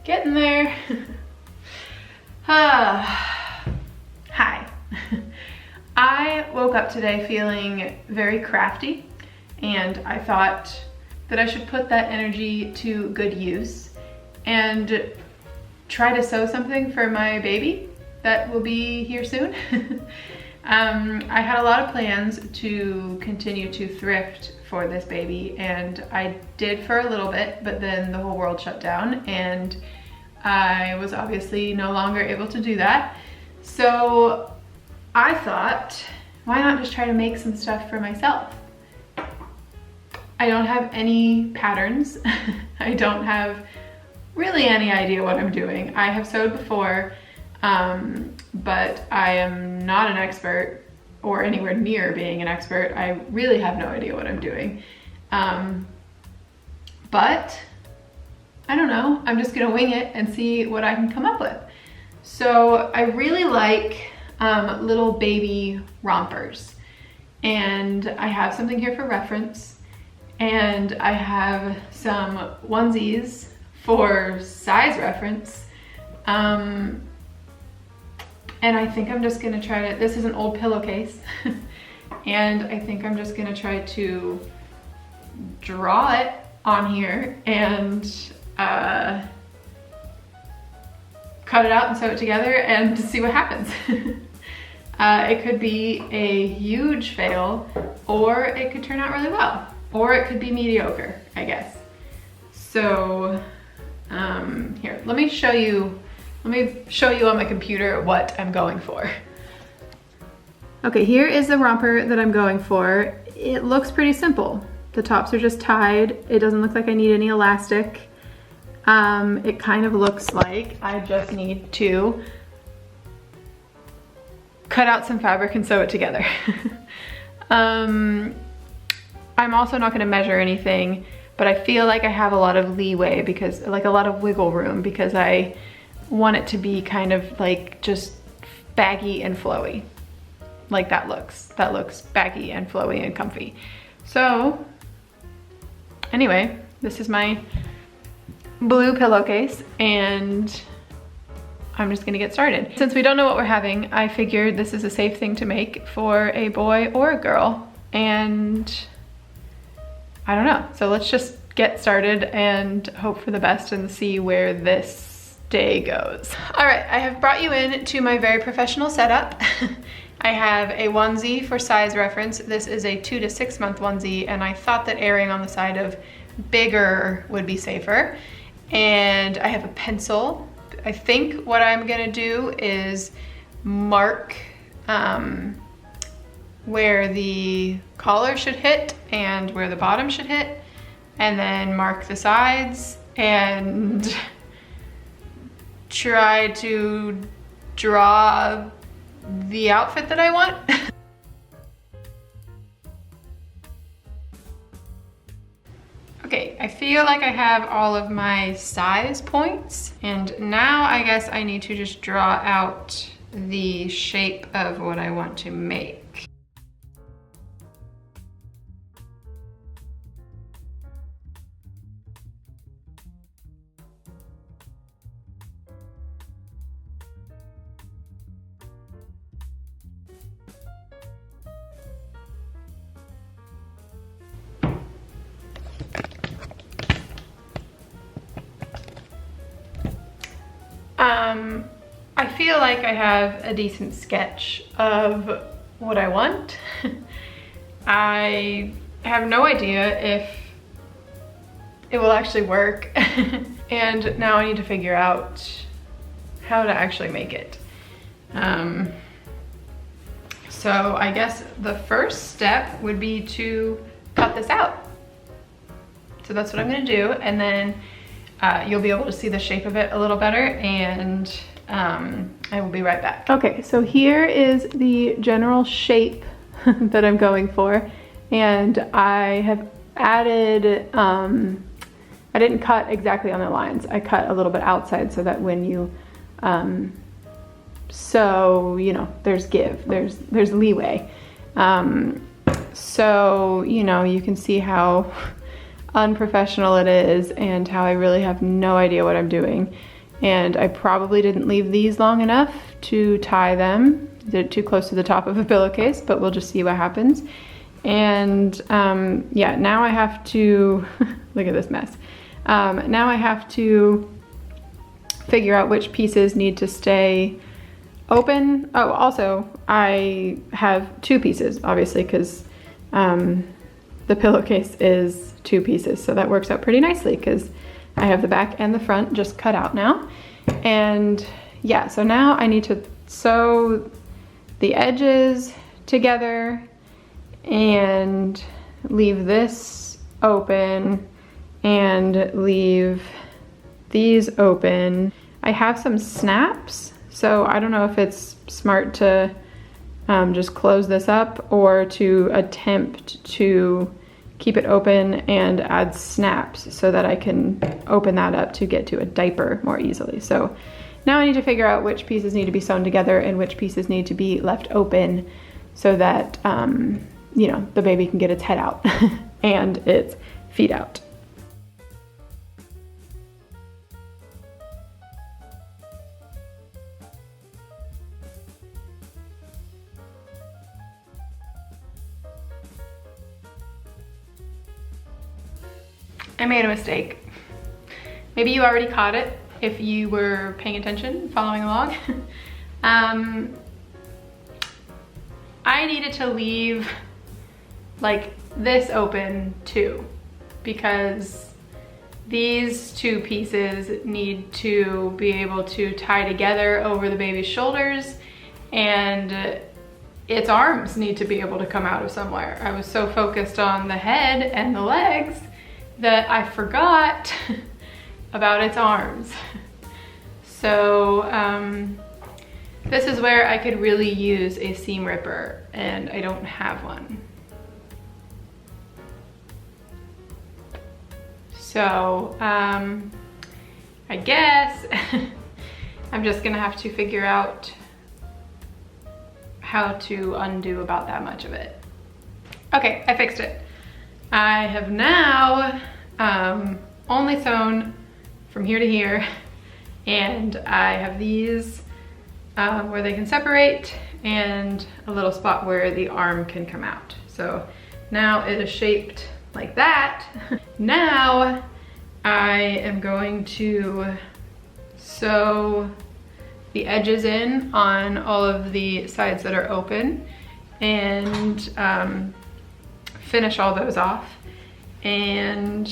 Getting there. Hi. I woke up today feeling very crafty, and I thought that I should put that energy to good use and try to sew something for my baby that will be here soon. I had a lot of plans to continue to thrift for this baby, and I did for a little bit, but then the whole world shut down and I was obviously no longer able to do that. So I thought, why not just try to make some stuff for myself? I don't have any patterns. I don't have really any idea what I'm doing. I have sewed before, but I am not an expert or anywhere near being an expert. I really have no idea what I'm doing. But I don't know, I'm just gonna wing it and see what I can come up with. So I really like little baby rompers, and I have something here for reference, and I have some onesies for size reference. And I think I'm just gonna try to, this is an old pillowcase, and I think I'm just gonna try to draw it on here and cut it out and sew it together and see what happens. It could be a huge fail, or it could turn out really well, or it could be mediocre, I guess. So here, let me show you on my computer what I'm going for. Okay, here is the romper that I'm going for. It looks pretty simple. The tops are just tied. It doesn't look like I need any elastic. It kind of looks like I just need to cut out some fabric and sew it together. I'm also not gonna measure anything, but I feel like I have a lot of leeway, because like a lot of wiggle room, because I want it to be kind of like just baggy and flowy. Like that looks baggy and flowy and comfy. So anyway, this is my blue pillowcase, and I'm just gonna get started. Since we don't know what we're having, I figured this is a safe thing to make for a boy or a girl, and I don't know. So let's just get started and hope for the best and see where this day goes. All right, I have brought you in to my very professional setup. I have a onesie for size reference. This is a 2 to 6 month onesie, and I thought that erring on the side of bigger would be safer. And I have a pencil. I think what I'm gonna do is mark where the collar should hit and where the bottom should hit, and then mark the sides and try to draw the outfit that I want. Okay, I feel like I have all of my size points, and now I guess I need to just draw out the shape of what I want to make. I feel like I have a decent sketch of what I want. I have no idea if it will actually work. And now I need to figure out how to actually make it. So I guess the first step would be to cut this out. So that's what I'm gonna do, and then you'll be able to see the shape of it a little better, and I will be right back. Okay, so here is the general shape that I'm going for, and I have added, I didn't cut exactly on the lines. I cut a little bit outside so that when you sew, you know, there's give, there's leeway. So, you know, you can see how unprofessional it is and how I really have no idea what I'm doing. and I probably didn't leave these long enough to tie them. They're too close to the top of a pillowcase, but we'll just see what happens. And yeah, now I have to, look at this mess. Now I have to figure out which pieces need to stay open. Oh, also, I have 2 pieces, obviously, because the pillowcase is 2 pieces, so that works out pretty nicely because I have the back and the front just cut out now. And yeah, so now I need to sew the edges together and leave this open and leave these open. I have some snaps, so I don't know if it's smart to just close this up or to attempt to keep it open and add snaps so that I can open that up to get to a diaper more easily. So now I need to figure out which pieces need to be sewn together and which pieces need to be left open so that, you know, the baby can get its head out and its feet out. I made a mistake. Maybe you already caught it if you were paying attention, following along. I needed to leave like this open too, because these 2 pieces need to be able to tie together over the baby's shoulders, and its arms need to be able to come out of somewhere. I was so focused on the head and the legs that I forgot about its arms. So this is where I could really use a seam ripper, and I don't have one. So I guess I'm just gonna have to figure out how to undo about that much of it. Okay, I fixed it. I have now only sewn from here to here, and I have these where they can separate and a little spot where the arm can come out. So now it is shaped like that. Now I am going to sew the edges in on all of the sides that are open and finish all those off and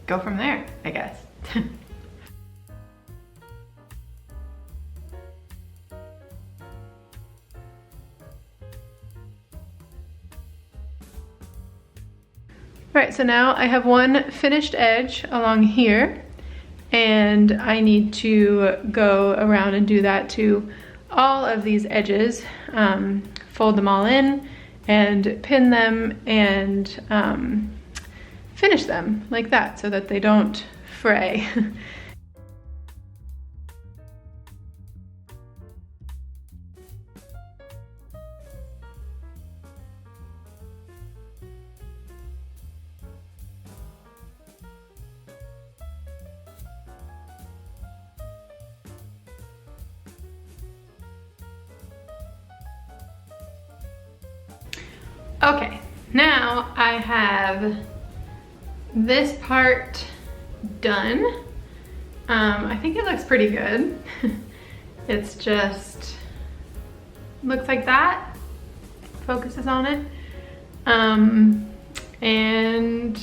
go from there, I guess. All right, so now I have one finished edge along here, and I need to go around and do that to all of these edges, fold them all in and pin them and finish them like that so that they don't fray. Okay, now I have this part done. I think it looks pretty good. It's just, looks like that, focuses on it. And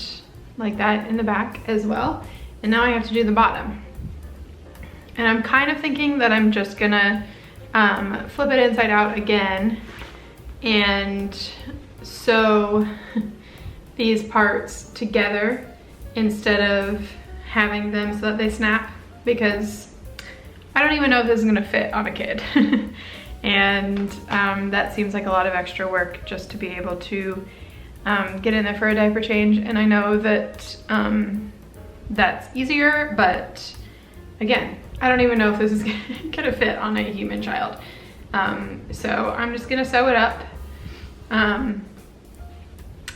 like that in the back as well. And now I have to do the bottom. And I'm kind of thinking that I'm just gonna flip it inside out again and sew these parts together instead of having them so that they snap, because I don't even know if this is gonna fit on a kid. And that seems like a lot of extra work just to be able to get in there for a diaper change. And I know that that's easier, but again, I don't even know if this is gonna fit on a human child. So I'm just gonna sew it up,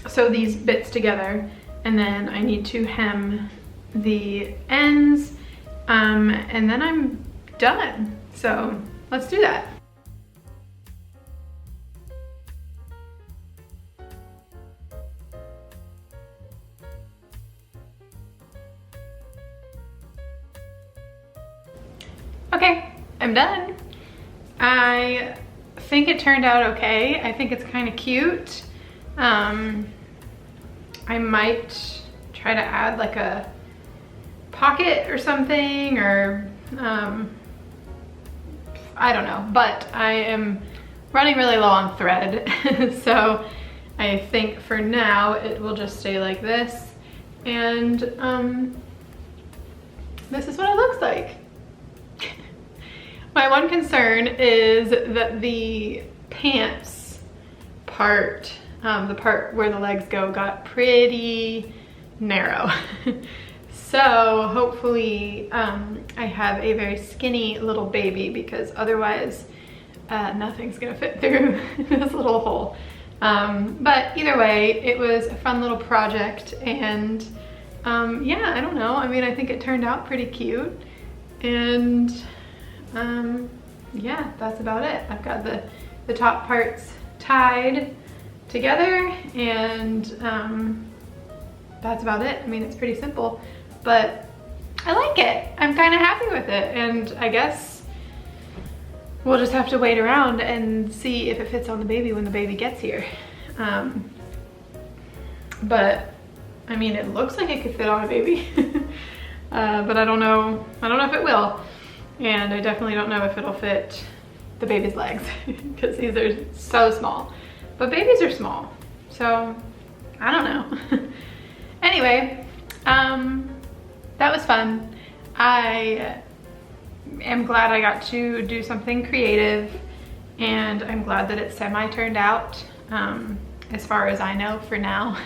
sew these bits together, and then I need to hem the ends and then I'm done. So let's do that. Okay, I'm done. I think it turned out okay. I think it's kind of cute. I might try to add like a pocket or something, or I don't know, but I am running really low on thread. So I think for now it will just stay like this, and this is what it looks like. My one concern is that the pants part, the part where the legs go, got pretty narrow. So hopefully I have a very skinny little baby, because otherwise nothing's gonna fit through this little hole. But either way, it was a fun little project, and yeah, I don't know. I mean, I think it turned out pretty cute, and yeah, that's about it. I've got the top parts tied together, and that's about it. I mean, it's pretty simple, but I like it. I'm kind of happy with it, and I guess we'll just have to wait around and see if it fits on the baby when the baby gets here. But I mean, it looks like it could fit on a baby, but I don't know if it will. And I definitely don't know if it'll fit the baby's legs, because these are so small. But babies are small, so I don't know. Anyway, that was fun. I am glad I got to do something creative, and I'm glad that it semi-turned out, as far as I know for now.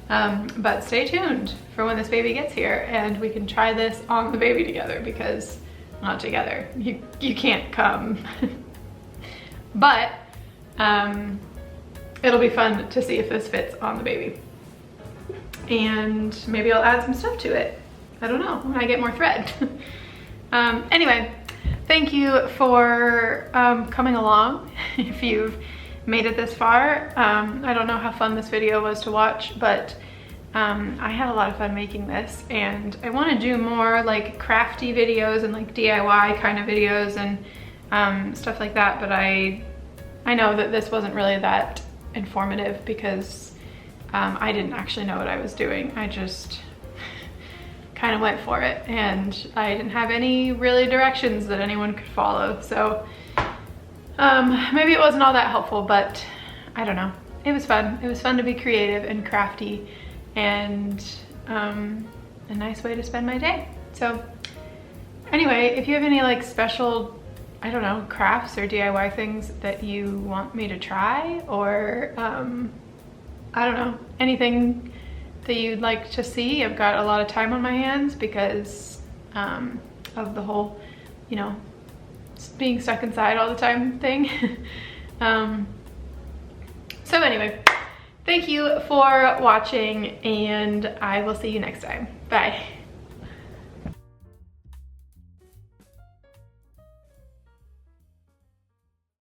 But stay tuned for when this baby gets here, and we can try this on the baby together, because not together, you can't come. But it'll be fun to see if this fits on the baby, and maybe I'll add some stuff to it. I don't know, when I get more thread. Anyway, thank you for coming along. If you've made it this far, I don't know how fun this video was to watch, but I had a lot of fun making this, and I want to do more like crafty videos and like DIY kind of videos and stuff like that, but I know that this wasn't really that informative, because I didn't actually know what I was doing. I just kind of went for it, and I didn't have any really directions that anyone could follow, so maybe it wasn't all that helpful, but I don't know. It was fun. It was fun to be creative and crafty, and a nice way to spend my day. So anyway, if you have any like special, I don't know, crafts or DIY things that you want me to try, or I don't know, anything that you'd like to see, I've got a lot of time on my hands because of the whole, you know, being stuck inside all the time thing. So anyway, thank you for watching, and I will see you next time. Bye.